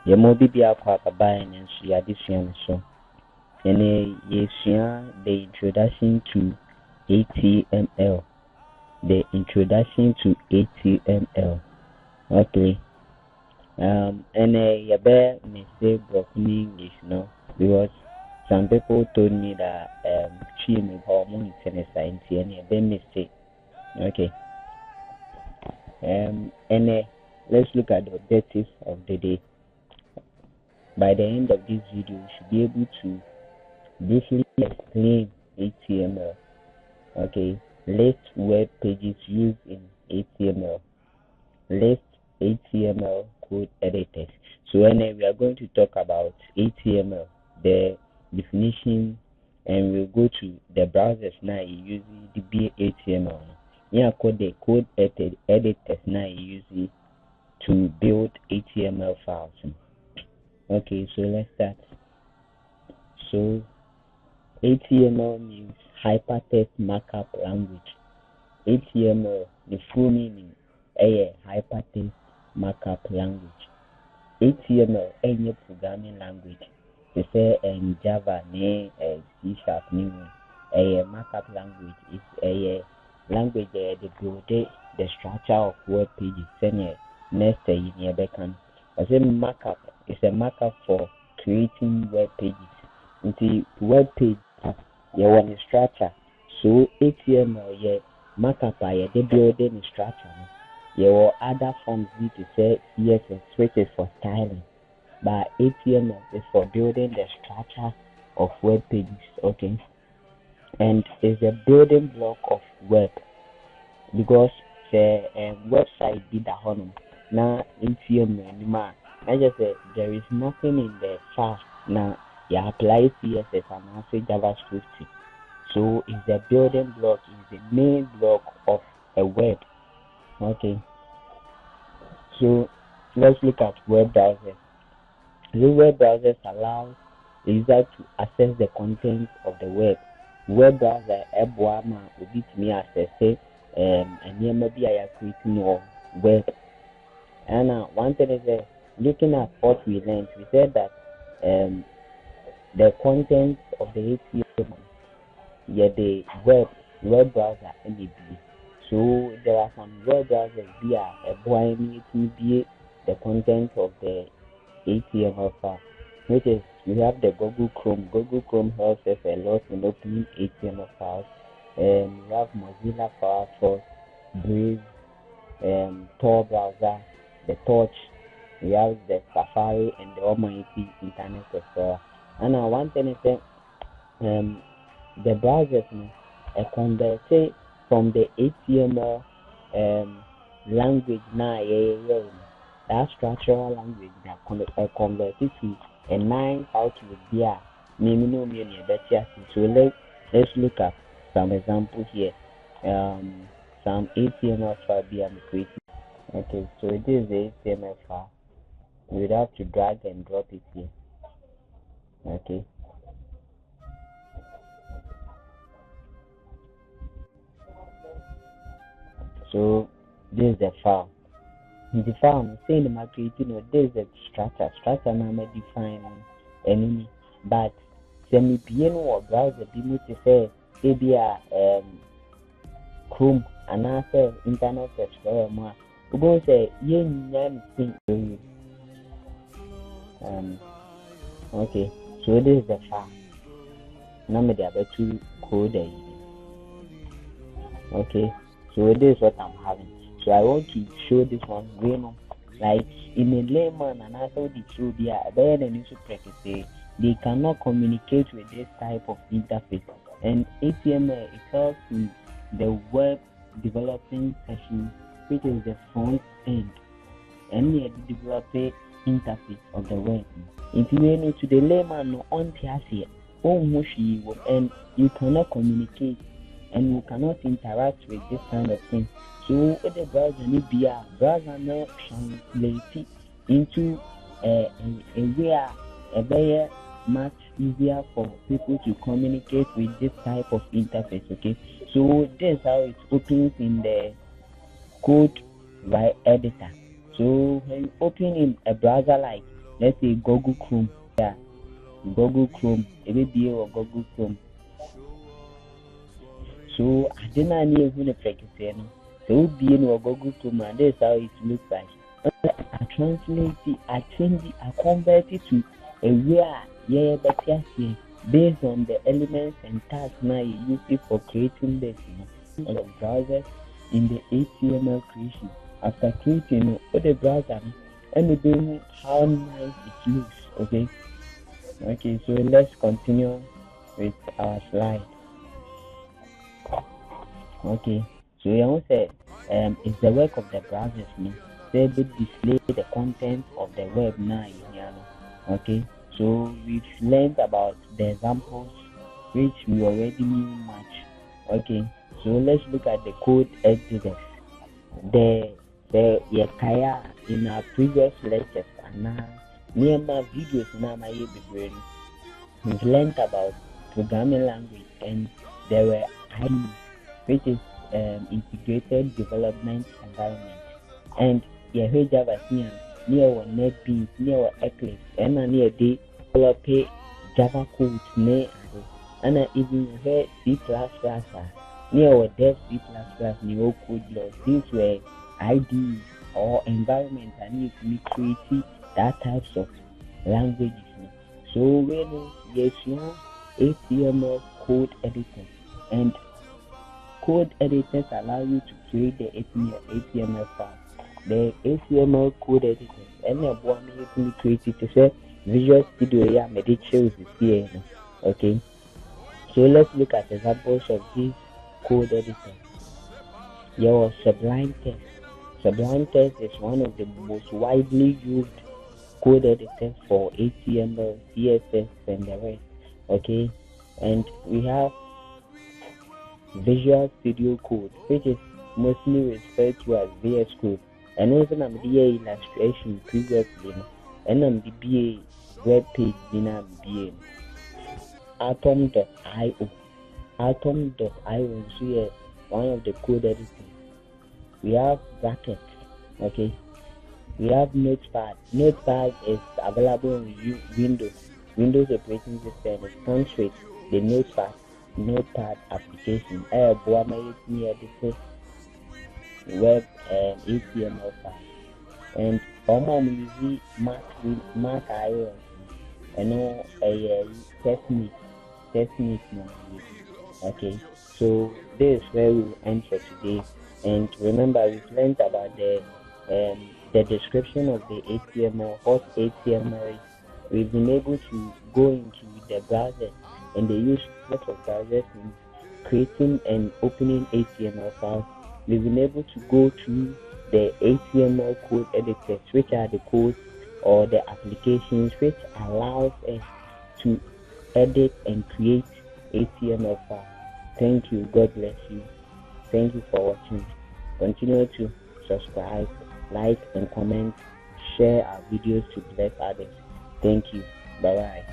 Yɛma bi akɔ akaba no nso yɛade sua no so. And yɛsua the introduction to HTML. The introduction to HTML. Okay. And yɛbɛ mistake broken English, no, because some people told me that she may have more internet science and yɛbɛ mistake. Okay. And let's look at the objectives of the day. By the end of this video, you should be able to briefly explain HTML. Okay, list web pages used in HTML. List HTML code editors. So when we are going to talk about HTML, the definition, and we'll go to the browsers now using the HTML. Yeah, the code editors now using to build HTML files. Okay, so let's start. So HTML means hypertext markup language. HTML, the full meaning, hypertext markup language. HTML, any programming language. They say in Java, C#, a markup language is a language that build the structure of web pages. Next, a markup is a markup for creating web pages. Into web page, you want a structure. So HTML, markup, they build a structure. Your other forms need to say CSS, which is for styling. But HTML is for building the structure of web pages. Okay, and it's a building block of web, because the website did the honor. Now HTML, I just said there is nothing in the file. Now you apply CSS and also JavaScript. So it's the building block, is the main block of a web. Okay. So let's look at web browsers. The web browsers allow the user to access the content of the web. Web browser Ebuama will be to me access and maybe I are creating or web. And one thing is looking at what we learned, we said that the content of the HTML, the web browser MAB. So there are some web browsers via a blind to be the content of the HTML file, which is we have the Google Chrome. Google Chrome helps us a lot in opening HTML files. And we have Mozilla Firefox, Brave, Tor browser, the Torch. We have the Safari and the Almighty Internet Explorer. And one thing is that the browsers convert from the HTML language now, that structural language that converted to a 9 how to be a so let's look at some example here. Some HTML file I'm creating. Okay, so this is the HTML file. We would have to drag and drop it here. Okay. So this is the file. In the file, I'm saying the market, this is the structure. Structure now may define enemy, but semi piano or browser be me to say maybe Chrome and answer Internet Explorer more. We go say thing. Okay, so this is the file. Now me there to code. Okay, so this is what I'm having. So I want to show this one, like in a layman, and I saw the truth here. They cannot communicate with this type of interface. And HTML it helps in the web developing session, which is the front end, and the developer interface of the web. If you know to the layman on here, and you cannot communicate and you cannot interact with this kind of thing. So the browser now translate into a way a very much easier for people to communicate with this type of interface. Okay, so this is how it opens in the code by editor. So when you open in a browser like let's say Google Chrome. Yeah, Google Chrome. Maybe or Google Chrome. So I didn't know even if I can say no. So be in Google Chrome, and that's how it looks like. I translate it, I change it, I convert it to a way but yes, based on the elements and tags now you use it for creating this, on the browser in the HTML creation. After creating the browser and then how nice it looks. Okay, so let's continue with our slide. Okay, so you want to say it's the work of the browsers now. They will display the content of the web now. Okay, so we've learned about the examples which we already knew much. Okay, so let's look at the code editors. The Kaya in our previous lectures and now near my videos now my we've learned about programming language, and there were IDE, which is integrated development environment, and Java near NetBeans, near Eclipse, and near the develop Java code near, and I even heard C++, near Dev C++, new code laws. These were IDEs or environment I need to create that types of languages. So when yes, HTML code editors, and code editors allow you to create the HTML file. The HTML code editors and the one you can create it to say Visual Studio yeah made shows here. Okay, so let's look at examples of these code editors. Your Sublime Text. Sublime Text is one of the most widely used code editors for HTML, CSS, and the rest. Okay, and we have Visual Studio Code, which is mostly referred to as VS Code, and even I'm the illustration previously, and I'm the BA web page in BA. Atom.io. Atom.io is here one of the code editors. We have Bracket. Okay, we have Notepad. Notepad is available on Windows operating system. It comes with the Notepad application. Near the web and HTML file. And I'm using Mac iOS. And a Technique. Okay, so this is where we will end for today. And remember, we've learned about the description of the HTML, what HTML is. We've been able to go into the browser, and they use lots of browsers in creating and opening HTML files. We've been able to go through the HTML code editors, which are the codes or the applications which allows us to edit and create HTML files. Thank you. God bless you. Thank you for watching. Continue to subscribe, like, and comment. Share our videos to bless others. Thank you. Bye-bye.